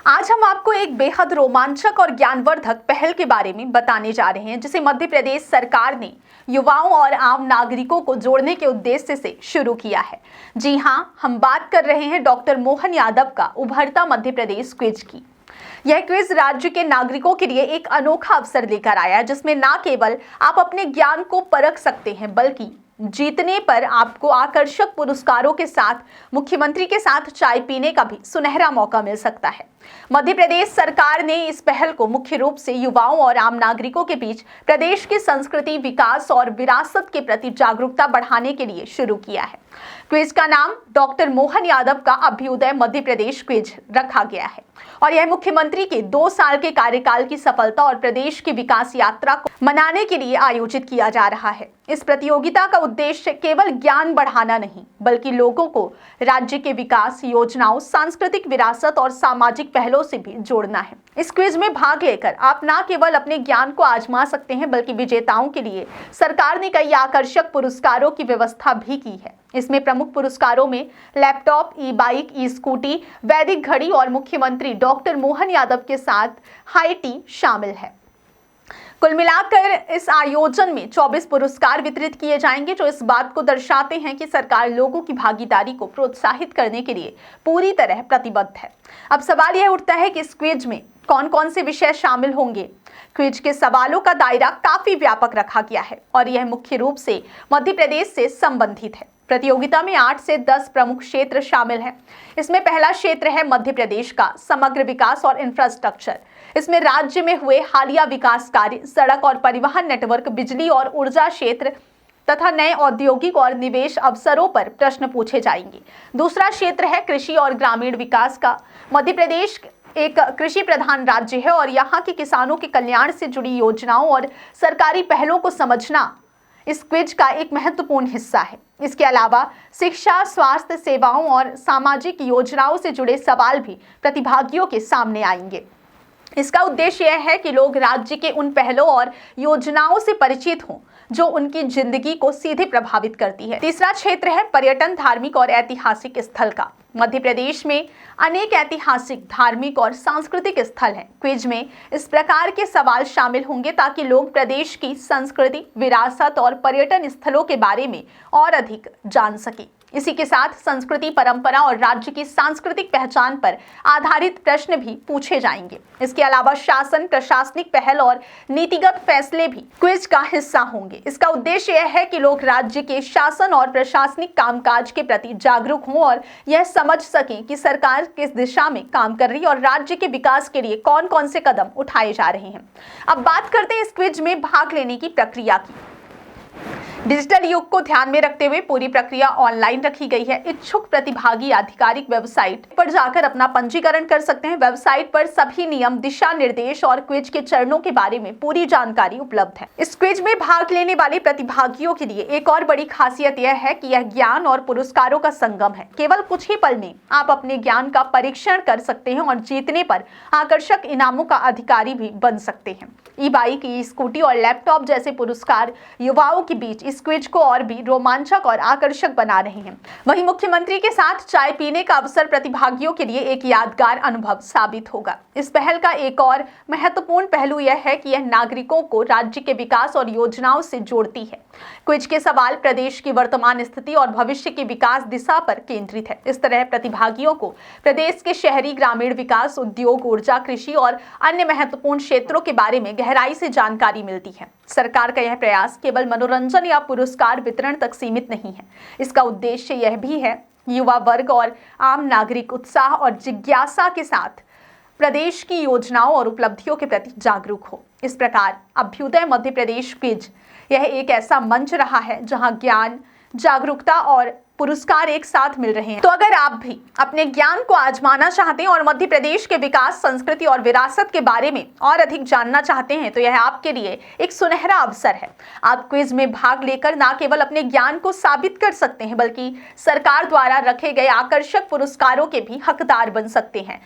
आज हम आपको एक बेहद रोमांचक और ज्ञानवर्धक पहल के बारे में बताने जा रहे हैं, जिसे मध्य प्रदेश सरकार ने युवाओं और आम नागरिकों को जोड़ने के उद्देश्य से शुरू किया है। जी हां, हम बात कर रहे हैं डॉक्टर मोहन यादव का उभरता मध्य प्रदेश क्विज की। यह क्विज राज्य के नागरिकों के लिए एक अनोखा अवसर लेकर आया है, जिसमें न केवल आप अपने ज्ञान को परख सकते हैं, बल्कि जीतने पर आपको आकर्षक पुरस्कारों के साथ मुख्यमंत्री के साथ चाय पीने का भी सुनहरा मौका मिल सकता है। मध्य प्रदेश सरकार ने इस पहल को मुख्य रूप से युवाओं और आम नागरिकों के बीच प्रदेश की संस्कृति, विकास और विरासत के प्रति जागरूकता बढ़ाने के लिए शुरू किया है। क्विज का नाम डॉक्टर मोहन यादव का अभ्युदय मध्य प्रदेश क्विज रखा गया है और यह मुख्यमंत्री के 2 साल के कार्यकाल की सफलता और प्रदेश की विकास यात्रा को मनाने के लिए आयोजित किया जा रहा है। इस प्रतियोगिता का उद्देश्य केवल ज्ञान बढ़ाना नहीं, बल्कि लोगों को राज्य के विकास योजनाओं, सांस्कृतिक विरासत और सामाजिक पहलों से भी जोड़ना है। इस क्विज में भाग लेकर आप न केवल अपने ज्ञान को आजमा सकते हैं, बल्कि विजेताओं के लिए सरकार ने कई आकर्षक पुरस्कारों की व्यवस्था भी की है। इसमें प्रमुख पुरस्कारों में लैपटॉप, ई बाइक, ई स्कूटी, वैदिक घड़ी और मुख्यमंत्री डॉक्टर मोहन यादव के साथ हाई टी शामिल है। कुल मिलाकर इस आयोजन में 24 पुरस्कार वितरित किए जाएंगे, जो इस बात को दर्शाते हैं कि सरकार लोगों की भागीदारी को प्रोत्साहित करने के लिए पूरी तरह प्रतिबद्ध है। अब सवाल यह उठता है कि इस क्विज में कौन कौन से विषय शामिल होंगे। क्विज के सवालों का दायरा काफी व्यापक रखा गया है और यह मुख्य रूप से मध्य प्रदेश से संबंधित है। प्रतियोगिता में 8 से 10 प्रमुख क्षेत्र शामिल हैं। इसमें पहला क्षेत्र है मध्य प्रदेश का समग्र विकास और इंफ्रास्ट्रक्चर। इसमें राज्य में हुए हालिया विकास कार्य, सड़क और परिवहन नेटवर्क, बिजली और ऊर्जा क्षेत्र तथा नए औद्योगिक और निवेश अवसरों पर प्रश्न पूछे जाएंगे। दूसरा क्षेत्र है कृषि और ग्रामीण विकास का। मध्य प्रदेश एक कृषि प्रधान राज्य है और यहाँ के किसानों के कल्याण से जुड़ी योजनाओं और सरकारी पहलों को समझना इस क्विज का एक महत्वपूर्ण हिस्सा है। इसके अलावा शिक्षा, स्वास्थ्य सेवाओं और सामाजिक योजनाओं से जुड़े सवाल भी प्रतिभागियों के सामने आएंगे। इसका उद्देश्य यह है कि लोग राज्य के उन पहलों और योजनाओं से परिचित हों जो उनकी जिंदगी को सीधे प्रभावित करती है। तीसरा क्षेत्र है पर्यटन, धार्मिक और ऐतिहासिक स्थल का। मध्य प्रदेश में अनेक ऐतिहासिक, धार्मिक और सांस्कृतिक स्थल हैं। क्विज में इस प्रकार के सवाल शामिल होंगे ताकि लोग प्रदेश की संस्कृति, विरासत और पर्यटन स्थलों के बारे में और अधिक जान सकें। इसी के साथ संस्कृति, परंपरा और राज्य की सांस्कृतिक पहचान पर आधारित प्रश्न भी पूछे जाएंगे। इसके अलावा शासन, प्रशासनिक पहल और नीतिगत फैसले भी क्विज का हिस्सा होंगे। इसका उद्देश्य यह है कि लोग राज्य के शासन और प्रशासनिक कामकाज के प्रति जागरूक हों और यह समझ सकें कि सरकार किस दिशा में काम कर रही है और राज्य के विकास के लिए कौन कौन से कदम उठाए जा रहे हैं। अब बात करते हैं इस क्विज में भाग लेने की प्रक्रिया की। डिजिटल युग को ध्यान में रखते हुए पूरी प्रक्रिया ऑनलाइन रखी गई है। इच्छुक प्रतिभागी आधिकारिक वेबसाइट पर जाकर अपना पंजीकरण कर सकते हैं। वेबसाइट पर सभी नियम, दिशा निर्देश और क्विज के चरणों के बारे में पूरी जानकारी उपलब्ध है। इस क्विज में भाग लेने वाले प्रतिभागियों के लिए एक और बड़ी खासियत यह है कि यह ज्ञान और पुरस्कारों का संगम है। केवल कुछ ही पल में आप अपने ज्ञान का परीक्षण कर सकते हैं और जीतने पर आकर्षक इनामों का अधिकारी भी बन सकते हैं। ई बाइक, ई स्कूटी और लैपटॉप जैसे पुरस्कार युवाओं के बीच इस क्विज को और भी रोमांचक और आकर्षक बना रहे हैं। वहीं मुख्यमंत्री के साथ चाय पीने का अवसर प्रतिभागियों के लिए एक यादगार अनुभव साबित होगा। इस पहल का एक और महत्वपूर्ण पहलू यह है कि यह नागरिकों को राज्य के विकास और योजनाओं से जोड़ती है। क्विज के सवाल प्रदेश की वर्तमान स्थिति और भविष्य की विकास दिशा पर केंद्रित है। इस तरह प्रतिभागियों को प्रदेश के शहरी, ग्रामीण विकास, उद्योग, ऊर्जा, कृषि और अन्य महत्वपूर्ण क्षेत्रों के बारे में गहराई से जानकारी मिलती है। सरकार का यह प्रयास केवल मनोरंजन या पुरस्कार वितरण तक सीमित नहीं है। इसका उद्देश्य यह भी है युवा वर्ग और आम नागरिक उत्साह और जिज्ञासा के साथ प्रदेश की योजनाओं और उपलब्धियों के प्रति जागरूक हो। इस प्रकार अभ्युदय मध्य प्रदेश क्विज यह एक ऐसा मंच रहा है जहां ज्ञान, जागरूकता और पुरस्कार एक साथ मिल रहे हैं। तो अगर आप भी अपने ज्ञान को आजमाना चाहते हैं और मध्य प्रदेश के विकास, संस्कृति और विरासत के बारे में और अधिक जानना चाहते हैं, तो यह आपके लिए एक सुनहरा अवसर है। आप क्विज में भाग लेकर न केवल अपने ज्ञान को साबित कर सकते हैं, बल्कि सरकार द्वारा रखे गए आकर्षक पुरस्कारों के भी हकदार बन सकते हैं।